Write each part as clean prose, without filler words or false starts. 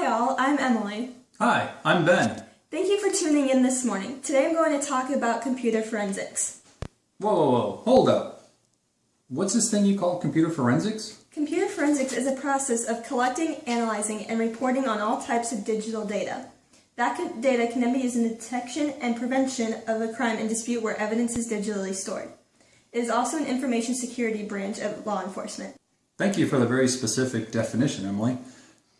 Hi all, I'm Emily. Hi, I'm Ben. Thank you for tuning in this morning. Today I'm going to talk about computer forensics. Whoa, hold up. What's this thing you call computer forensics? Computer forensics is a process of collecting, analyzing, and reporting on all types of digital data. That data can then be used in the detection and prevention of a crime and dispute where evidence is digitally stored. It is also an information security branch of law enforcement. Thank you for the very specific definition, Emily.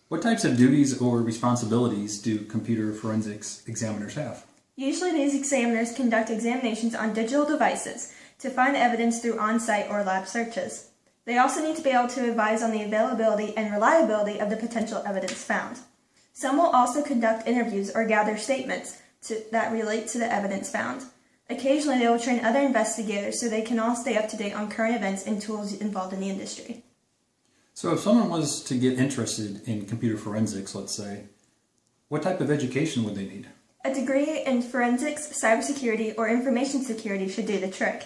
What types of duties or responsibilities do computer forensics examiners have? Usually these examiners conduct examinations on digital devices to find evidence through on-site or lab searches. They also need to be able to advise on the availability and reliability of the potential evidence found. Some will also conduct interviews or gather statements that relate to the evidence found. Occasionally they will train other investigators so they can all stay up to date on current events and tools involved in the industry. So if someone was to get interested in computer forensics, let's say, what type of education would they need? A degree in forensics, cybersecurity, or information security should do the trick.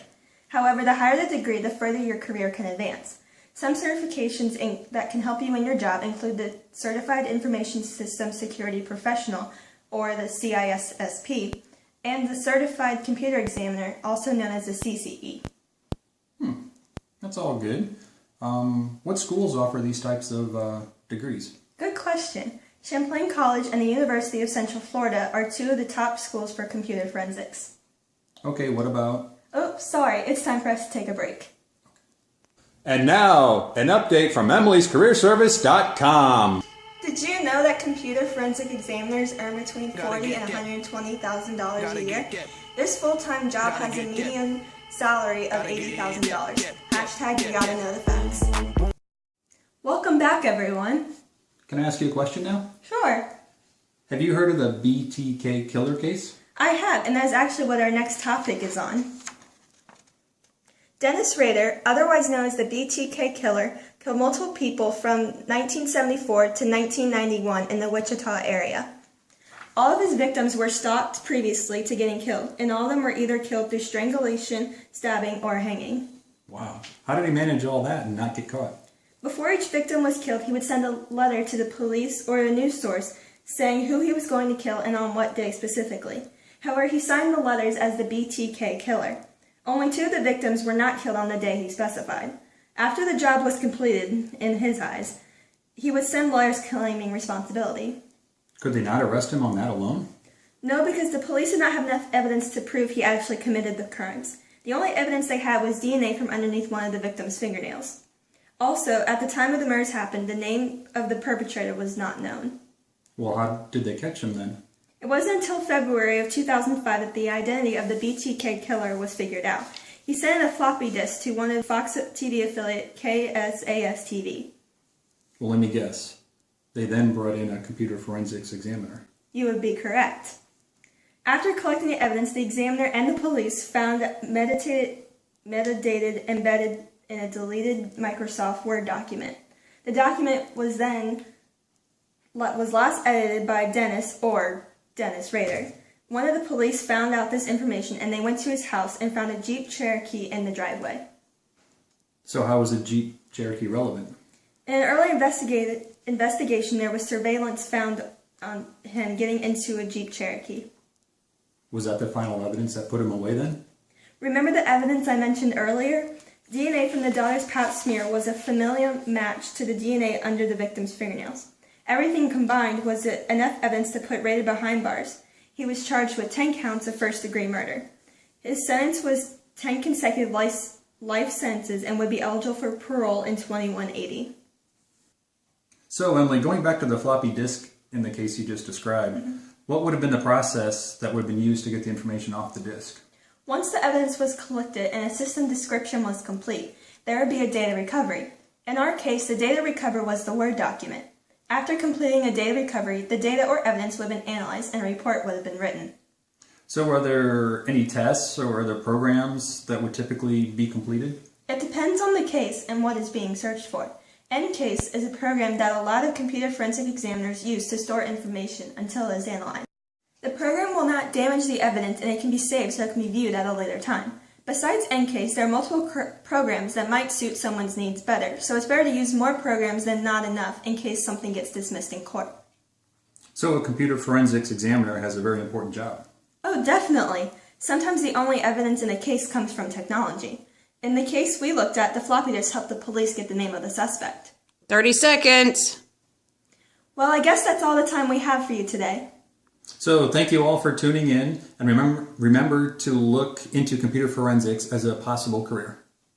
However, the higher the degree, the further your career can advance. Some certifications that can help you in your job include the Certified Information Systems Security Professional, or the CISSP, and the Certified Computer Examiner, also known as the CCE. That's all good. What schools offer these types of degrees? Good question. Champlain College and the University of Central Florida are two of the top schools for computer forensics. Okay, what about? Oh, sorry, it's time for us to take a break. And now, an update from Emily'sCareerService.com. Did you know that computer forensic examiners earn between $40,000 and $120,000 a year? This full-time job has a median salary of $80,000. Hashtag you gotta know the facts. Welcome back, everyone. Can I ask you a question now? Sure. Have you heard of the BTK killer case? I have, and that's actually what our next topic is on. Dennis Rader, otherwise known as the BTK killer, killed multiple people from 1974 to 1991 in the Wichita area. All of his victims were stalked previously to getting killed, and all of them were either killed through strangulation, stabbing, or hanging. Wow. How did he manage all that and not get caught? Before each victim was killed, he would send a letter to the police or a news source saying who he was going to kill and on what day specifically. However, he signed the letters as the BTK killer. Only two of the victims were not killed on the day he specified. After the job was completed, in his eyes, he would send lawyers claiming responsibility. Could they not arrest him on that alone? No, because the police did not have enough evidence to prove he actually committed the crimes. The only evidence they had was DNA from underneath one of the victim's fingernails. Also, at the time of the murders happened, the name of the perpetrator was not known. Well, how did they catch him then? It wasn't until February of 2005 that the identity of the BTK killer was figured out. He sent in a floppy disk to one of Fox TV affiliate KSAS-TV. Well, let me guess. They then brought in a computer forensics examiner. You would be correct. After collecting the evidence, the examiner and the police found metadata embedded in a deleted Microsoft Word document. The document was last edited by Dennis Rader. One of the police found out this information and they went to his house and found a Jeep Cherokee in the driveway. So how was a Jeep Cherokee relevant? In an early investigation, there was surveillance found on him getting into a Jeep Cherokee. Was that the final evidence that put him away then? Remember the evidence I mentioned earlier? DNA from the daughter's pap smear was a familiar match to the DNA under the victim's fingernails. Everything combined was enough evidence to put Rader behind bars. He was charged with 10 counts of first-degree murder. His sentence was 10 consecutive life sentences and would be eligible for parole in 2180. So, Emily, going back to the floppy disk in the case you just described, what would have been the process that would have been used to get the information off the disk? Once the evidence was collected and a system description was complete, there would be a data recovery. In our case, the data recovery was the Word document. After completing a data recovery, the data or evidence would have been analyzed and a report would have been written. So are there any tests or other programs that would typically be completed? It depends on the case and what is being searched for. EnCase is a program that a lot of computer forensic examiners use to store information until it is analyzed. The program will not damage the evidence and it can be saved so it can be viewed at a later time. Besides EnCase, there are multiple programs that might suit someone's needs better, so it's better to use more programs than not enough in case something gets dismissed in court. So a computer forensics examiner has a very important job. Oh, definitely. Sometimes the only evidence in a case comes from technology. In the case we looked at, the floppy disk helped the police get the name of the suspect. 30 seconds. Well, I guess that's all the time we have for you today. So thank you all for tuning in, and remember to look into computer forensics as a possible career.